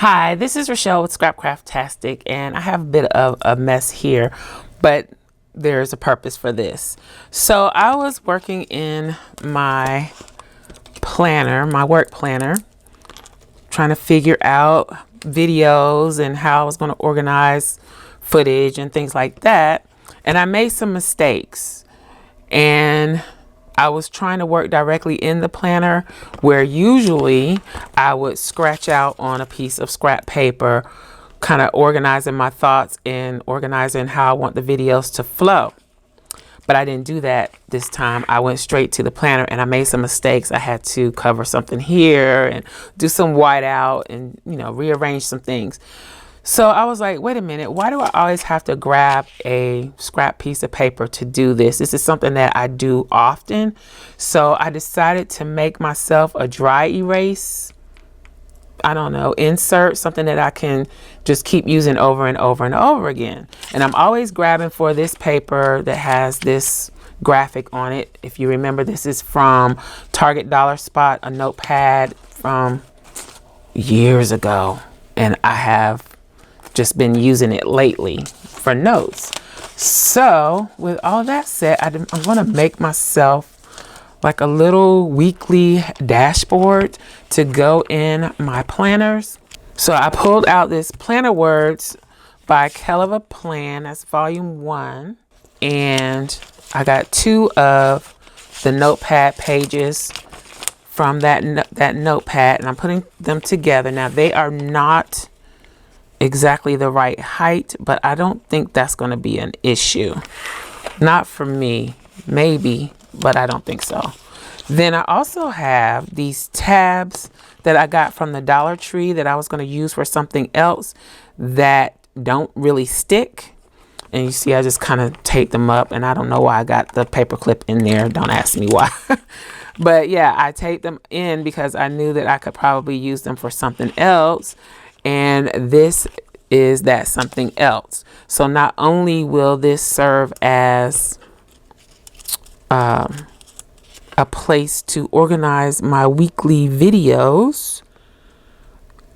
Hi, this is Rachelle with Scrapcraftastic, and I have a bit of a mess here, but there's a purpose for this. So I was working in my planner, my work planner, trying to figure out videos and how I was going to organize footage and things like that. And I made some mistakes, and I was trying to work directly in the planner, where usually I would scratch out on a piece of scrap paper, kind of organizing my thoughts and organizing how I want the videos to flow. But I didn't do that this time. I went straight to the planner and I made some mistakes. I had to cover something here and do some whiteout and, rearrange some things. So I was like, wait a minute, why do I always have to grab a scrap piece of paper to do this? This is something that I do often. So I decided to make myself a dry erase, insert, something that I can just keep using over and over and over again. And I'm always grabbing for this paper that has this graphic on it. If you remember, this is from Target Dollar Spot, a notepad from years ago. And I have just been using it lately for notes. So with all that said, I'm going to make myself like a little weekly dashboard to go in my planners. So I pulled out this Planner Words by Kelly Plan. That's volume 1. And I got 2 of the notepad pages from that notepad, and I'm putting them together. Now they are not exactly the right height, but I don't think that's going to be an issue. Not for me, maybe, but I don't think so. Then I also have these tabs that I got from the Dollar Tree that I was going to use for something else that don't really stick. And you see, I just kind of taped them up, and I don't know why I got the paper clip in there. Don't ask me why. But yeah, I taped them in because I knew that I could probably use them for something else. And this is that something else. So not only will this serve as a place to organize my weekly videos,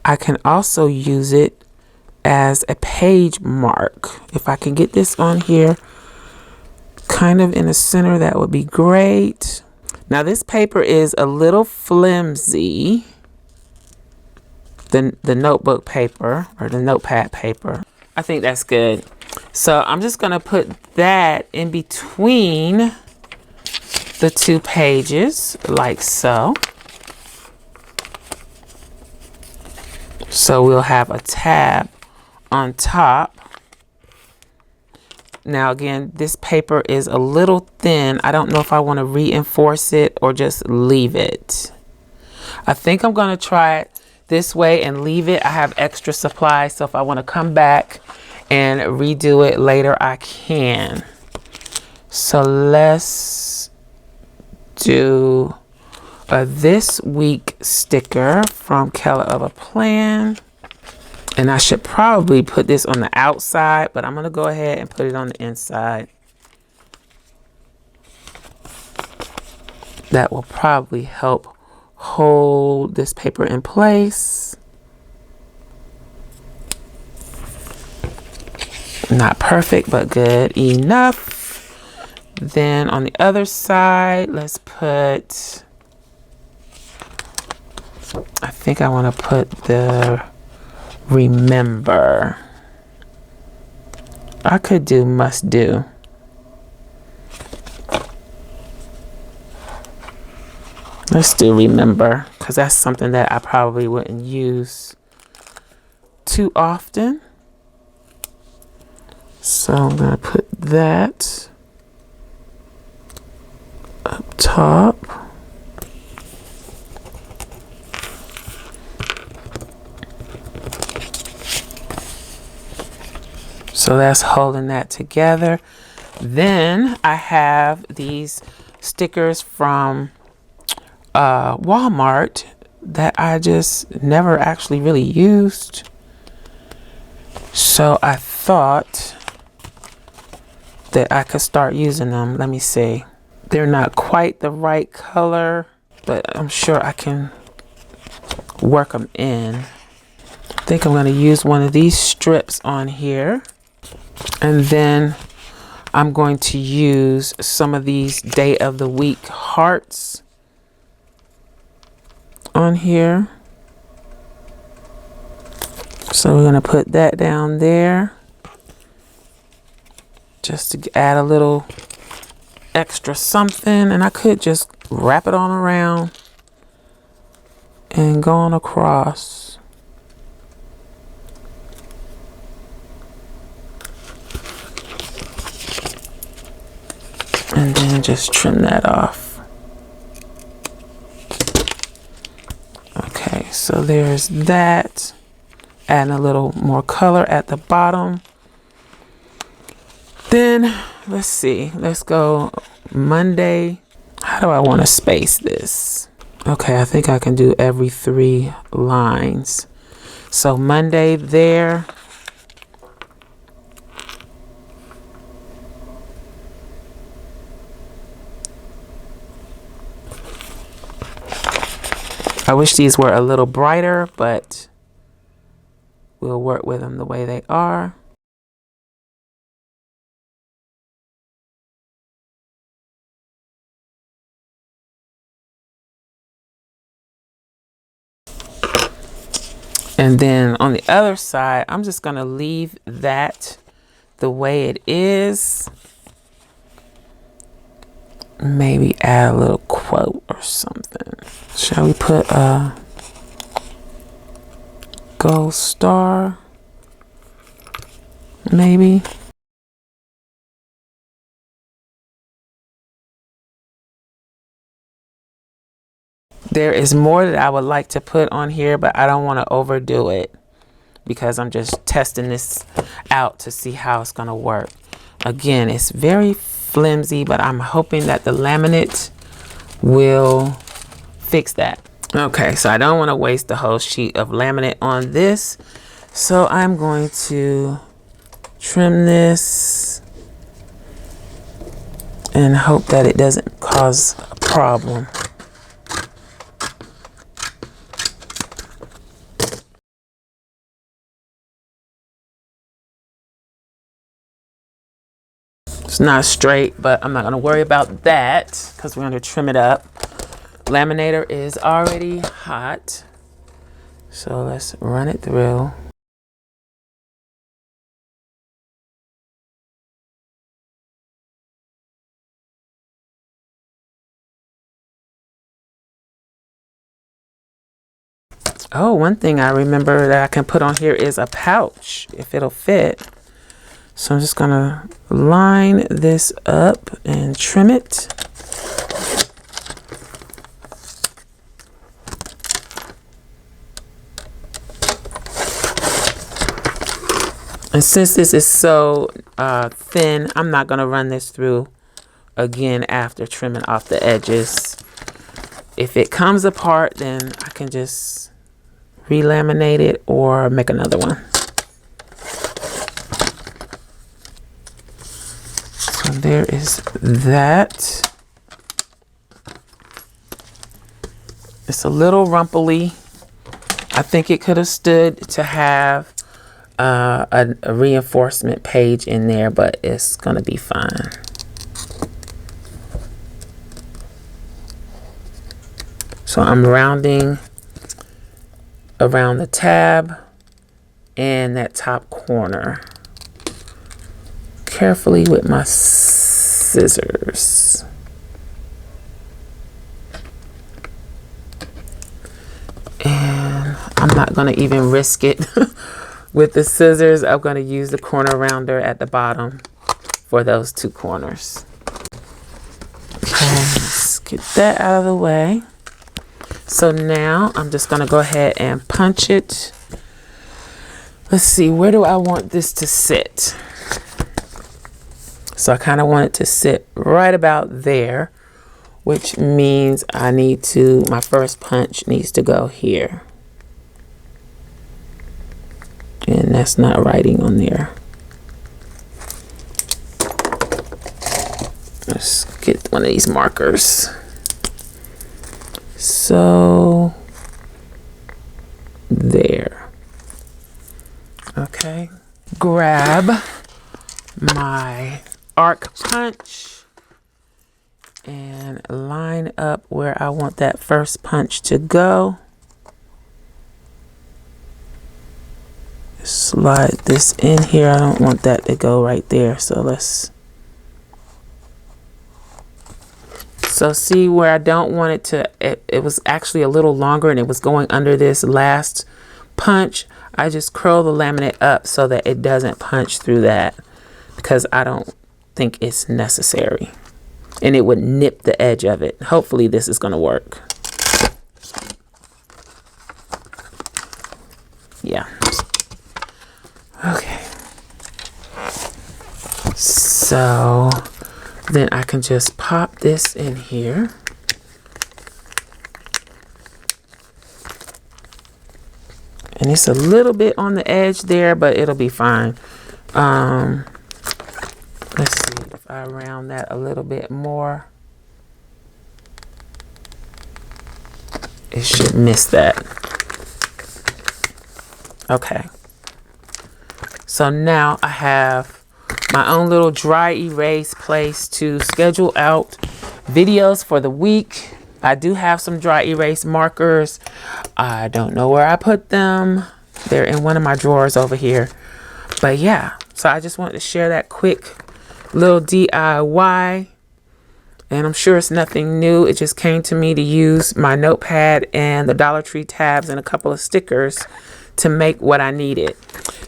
I can also use it as a page mark. If I can get this on here kind of in the center, that would be great. Now this paper is a little flimsy, the notebook paper or the notepad paper. I think that's good. So I'm just going to put that in between the 2 pages like so. So we'll have a tab on top. Now again, this paper is a little thin. I don't know if I want to reinforce it or just leave it. I think I'm going to try it this way and leave it. I have extra supplies, so if I want to come back and redo it later, I can. So let's do a this week sticker from Kelly Plan. And I should probably put this on the outside, but I'm going to go ahead and put it on the inside. That will probably help hold this paper in place. Not perfect, but good enough. Then on the other side, let's put, I think I want to put the remember. I could do must do. Let's do remember, because that's something that I probably wouldn't use too often. So I'm going to put that up top. So that's holding that together. Then I have these stickers from Walmart that I just never actually really used. So I thought that I could start using them. Let me see. They're not quite the right color, but I'm sure I can work them in. think I'm going to use one of these strips on here. And then I'm going to use some of these day of the week hearts on here. So we're going to put that down there just to add a little extra something. And I could just wrap it on around and go on across. And then just trim that off. Okay, so there's that. Adding a little more color at the bottom. Then let's see, let's go Monday. How do I want to space this? Okay, I think I can do every 3 lines. So Monday there. I wish these were a little brighter, but we'll work with them the way they are. And then on the other side, I'm just going to leave that the way it is. Maybe add a little quote or something. Shall we put a gold star? Maybe. There is more that I would like to put on here, but I don't want to overdo it because I'm just testing this out to see how it's going to work. Again, it's very flimsy, but I'm hoping that the laminate will fix that. Okay, so I don't want to waste the whole sheet of laminate on this. So I'm going to trim this and hope that it doesn't cause a problem. It's not straight, but I'm not going to worry about that because we're going to trim it up. Laminator is already hot, so let's run it through. Oh, one thing I remember that I can put on here is a pouch if it'll fit. So I'm just gonna line this up and trim it. And since this is so thin, I'm not gonna run this through again after trimming off the edges. If it comes apart, then I can just relaminate it or make another one. So there is that. It's a little rumply. I think it could have stood to have a reinforcement page in there, but it's gonna be fine. So I'm rounding around the tab and that top corner carefully with my scissors. And I'm not going to even risk it with the scissors. I'm going to use the corner rounder at the bottom for those 2 corners. Okay, let's get that out of the way. So now I'm just going to go ahead and punch it. Let's see, where do I want this to sit? So I kind of want it to sit right about there, which means I need to, my first punch needs to go here. And that's not writing on there. Let's get one of these markers. So there. Okay, grab my arc punch and line up where I want that first punch to go. Slide this in here. I don't want that to go right there, so let's... So see where I don't want it to, it was actually a little longer and it was going under this last punch. I just curl the laminate up so that it doesn't punch through that, because I don't think it's necessary. And it would nip the edge of it. Hopefully this is going to work. Yeah. Okay. So then I can just pop this in here. And it's a little bit on the edge there, but it'll be fine. Let's see if I round that a little bit more. It should miss that. Okay. So now I have my own little dry erase place to schedule out videos for the week. I do have some dry erase markers. I don't know where I put them. They're in one of my drawers over here. But yeah, so I just wanted to share that quick little DIY. And I'm sure it's nothing new. It just came to me to use my notepad and the Dollar Tree tabs and a couple of stickers to make what I needed.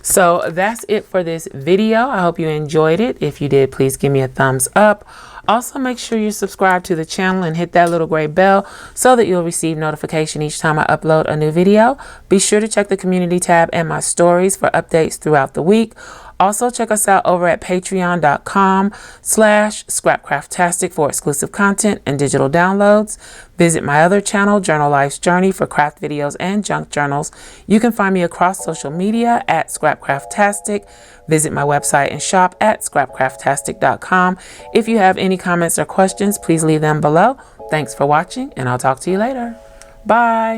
So that's it for this video. I hope you enjoyed it. If you did, please give me a thumbs up. Also, make sure you subscribe to the channel and hit that little gray bell so that you'll receive notification each time I upload a new video. Be sure to check the community tab and my stories for updates throughout the week. Also, check us out over at patreon.com/Scrapcraftastic for exclusive content and digital downloads. Visit my other channel, Journal Life's Journey, for craft videos and junk journals. You can find me across social media at Scrapcraftastic. Visit my website and shop at Scrapcraftastic.com. If you have any comments or questions, please leave them below. Thanks for watching, and I'll talk to you later. Bye.